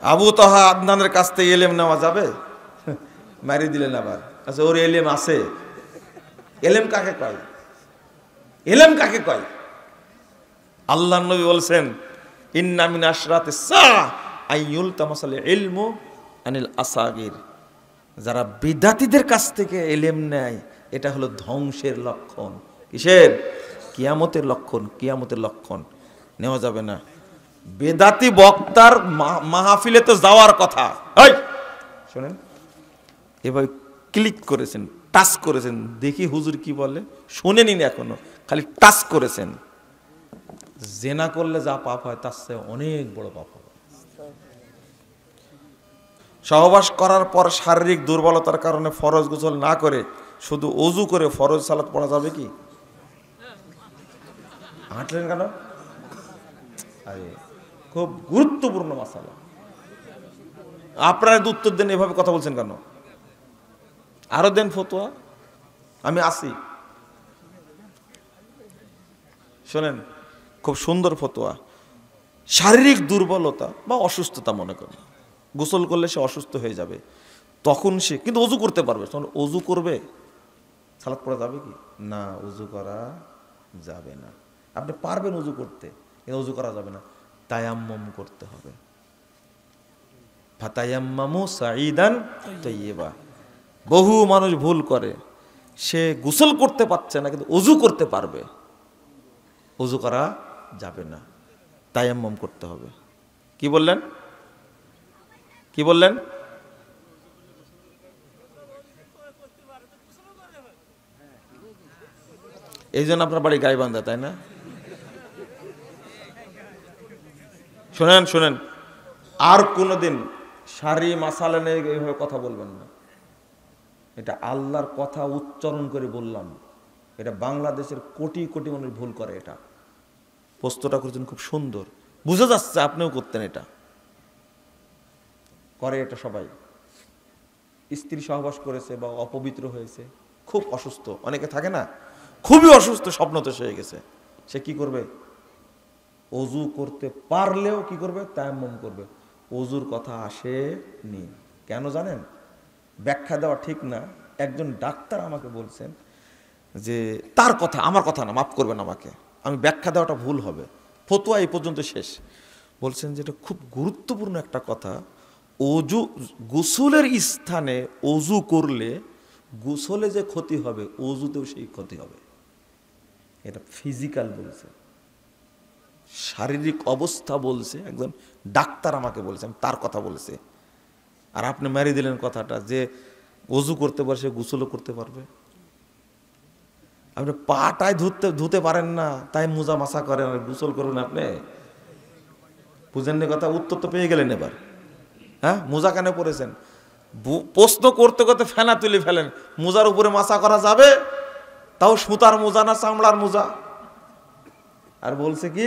আবু তাহা আদনানের কাছ থেকে এলেম নেওয়া যাবে? মারি দিলেন আবার। আচ্ছা, ওর এলেম আছে? এলেম কাকে কয়? এলেম কাকে কয়? আল্লাহর নবী বলছেন, ইন্না মিন আশরাতিস সাআ আইয়ুল তামাসাল ইলমু আনিল আসাগির। যারা বিদাতীদের কাছ থেকে এলেম নেয়, এটা হলো ধ্বংসের লক্ষণ। কিসের? কিয়ামতের লক্ষণ। কিয়ামতের লক্ষণ নেওয়া যাবে না। বেদাতি বক্তার মাহফিলে তো যাওয়ার কথা। এই শোনেন, এবার ক্লিক করেছেন, টাচ করেছেন, দেখি হুজুর কি বলে। শুনেনি না এখনো, খালি টাচ করেছেন। জেনা করলে যা পাপ হয় তার চেয়ে অনেক বড় পাপ হবে। সহবাস করার পর শারীরিক দুর্বলতার কারণে ফরজ গোসল না করে শুধু ওযু করে ফরজ সালাত পড়া যাবে কি? হাঁটলেন কেন? আরে খুব গুরুত্বপূর্ণ মাসালা। আপনারা উত্তর দেন, এভাবে কথা বলছেন কেন? আরো দেন ফতোয়া, আমি আসি। শোনেন, খুব সুন্দর ফতোয়া। শারীরিক দুর্বলতা বা অসুস্থতা মনে করেন, গোসল করলে সে অসুস্থ হয়ে যাবে, তখন সে কিন্তু অজু করতে পারবে। তখন অজু করবে, সালাত পড়া যাবে কি? না, অজু করা যাবে না। আপনি পারবেন অজু করতে, কিন্তু অজু করা যাবে না, তায়াম্মুম করতে হবে। ফাতায়াম্মামু সাঈদান তাইয়্যিবা। বহু মানুষ ভুল করে, সে গোসল করতে পারছে না কিন্তু অজু করতে পারবে। অজু করা যাবে না, তায়াম্মুম করতে হবে। কি বললেন? কি বললেন? এই জন্য আপনার বাড়ি গাইবান্ধা, তাই না? শোনেন শোনেন, আর কোনোদিন সারি মাসালা নিয়ে এইভাবে কথা বলবেন না। এটা আল্লাহর কথা উচ্চারণ করে বললাম। এটা বাংলাদেশের কোটি কোটি মানুষ ভুল করে। এটা প্রশ্নটা করেছেন খুব সুন্দর, বুঝা যাচ্ছে আপনিও করতেন। এটা করে, এটা সবাই। স্ত্রী সহবাস করেছে বা অপবিত্র হয়েছে, খুব অসুস্থ, অনেকে থাকে না, খুবই অসুস্থ, স্বপ্নদোষ হয়ে গেছে, সে কি করবে? অজু করতে পারলেও কি করবে? তায়াম্মুম করবে। অজুর কথা আসেনি। কেন জানেন? ব্যাখ্যা দেওয়া ঠিক না। একজন ডাক্তার আমাকে বলছেন যে, তার কথা, আমার কথা না, মাফ করবেন আমাকে, আমি ব্যাখ্যা দেওয়াটা ভুল হবে, ফতোয়া এই পর্যন্ত শেষ। বলছেন যে এটা খুব গুরুত্বপূর্ণ একটা কথা, অজু গোসলের স্থানে অজু করলে গোসলে যে ক্ষতি হবে, অজুতেও সেই ক্ষতি হবে। এটা ফিজিক্যাল বলছে, শারীরিক অবস্থা বলছে, একজন ডাক্তার আমাকে বলছে, আমি তার কথা বলছে। আর আপনি মেরে দিলেন কথাটা যে অজু করতে পারে সে গোসলও করতে পারবে। আপনি পাটায় ধুতে পারেন না, তাই মোজা মাসা করেন আর গোসল করুন। আপনি বুঝেননি কথা? উত্তর তো পেয়ে গেলেন এবার। হ্যাঁ, মোজা কেন পরেছেন? প্রশ্ন করতে করতে ফেনা তুলে ফেলেন। মোজার উপরে মাসা করা যাবে, তাও সুতার মোজা না চামড়ার মোজা। আর বলছে কি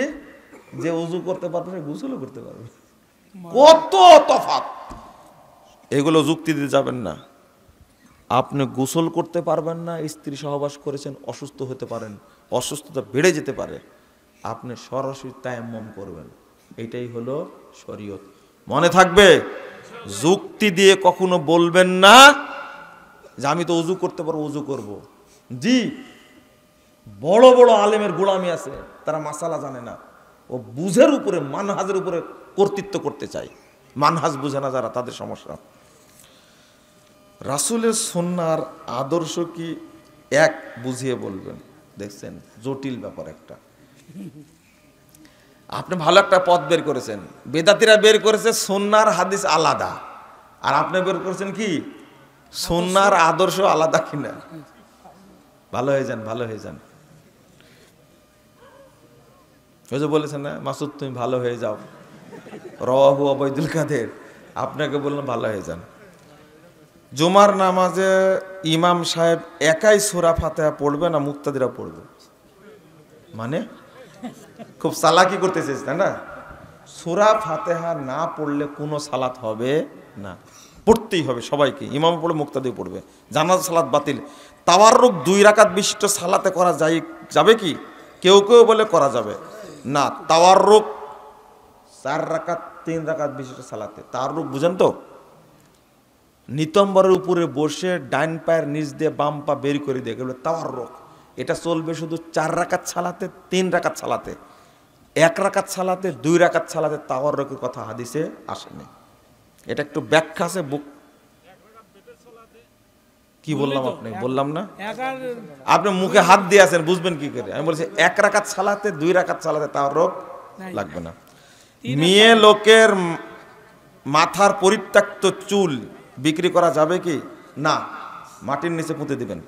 যে উজু করতে পারবে, গোসলও করতে পারবে। কত তফাৎ! এগুলো যুক্তি দিতে যাবেন না। আপনি গোসল করতে পারবেন না, স্ত্রী সহবাস করেছেন, অসুস্থ হতে পারেন, অসুস্থতা বেড়ে যেতে পারে, আপনি সরাসরি তায়াম্মুম করবেন। এটাই হলো শরীয়ত। মনে থাকবে, যুক্তি দিয়ে কখনো বলবেন না যে আমি তো অজু করতে পারবো, অজু করব। জি, বড় বড় আলেমের গোলামি আছে, তারা মাসালা জানে না, ও বুঝের উপরে, মানহাজের উপরে কর্তৃত্ব করতে চায়। মানহাজ বুঝে না যারা, তাদের সমস্যা। রাসূলের সুন্নাহর আদর্শ কি এক? বুঝিয়ে বলবেন। দেখছেন, জটিল ব্যাপার একটা। আপনি ভালো একটা পথ বের করেছেন, বেদাতিরা বের করেছে সুন্নাহর হাদিস আলাদা, আর আপনি বের করেছেন কি? সুন্নাহর আদর্শ আলাদা কিনা। ভালো হয়ে যান, ভালো হয়ে যান। ওই যে বলেছেন না, মাসুদ তুমি ভালো হয়ে যাও, রাওয়াহু আবদুল কাদের, আপনাকে বললাম ভালো হয়ে যান। জুমার নামাজে ইমাম সাহেব একাই সূরা ফাতিহা পড়বে না মুক্তাদিরা পড়বে? মানে খুব চালাকি করতে চেয়েছে, তাই না? সূরা ফাতিহা না পড়লে কোনো সালাত হবে না, পড়তেই হবে সবাইকে। ইমাম পড়ে, মুক্তাদিও পড়বে। জানাজা সালাত বাতিল। তাওয়াররুক 2 রাকাত বিশিষ্ট সালাতে করা যাবে কি? কেউ কেউ বলে করা যাবে না। তাওয়াররুক 4 রাকাত 3 রাকাত বিশিষ্ট সালাতে তাওয়াররুক বুঝেন তো? নিতম্বরের উপরে বসে ডাইন পায়ের নিচ দিয়ে বাম পা বের করে দিয়ে গেল তাওয়াররুক। এটা চলবে শুধু 4 রাকাত সালাতে, 3 রাকাত সালাতে। 1 রাকাত সালাতে, 2 রাকাত সালাতে তাওয়াররুকের কথা হাদিসে আসেনি। এটা একটু ব্যাখ্যা আছে। কি বললাম আপনি? বললাম না আপনি মুখে হাত দিয়ে আছেন, বুঝবেন কি করে? আমি বলছি 1 রাকাত সালাতে, 2 রাকাত সালাতে তাওয়াররুক লাগবে না। মেয়ে লোকের মাথার পরিত্যক্ত চুল বিক্রি করা যাবে কি না? মাটির নিচে পুঁতে দিবেন।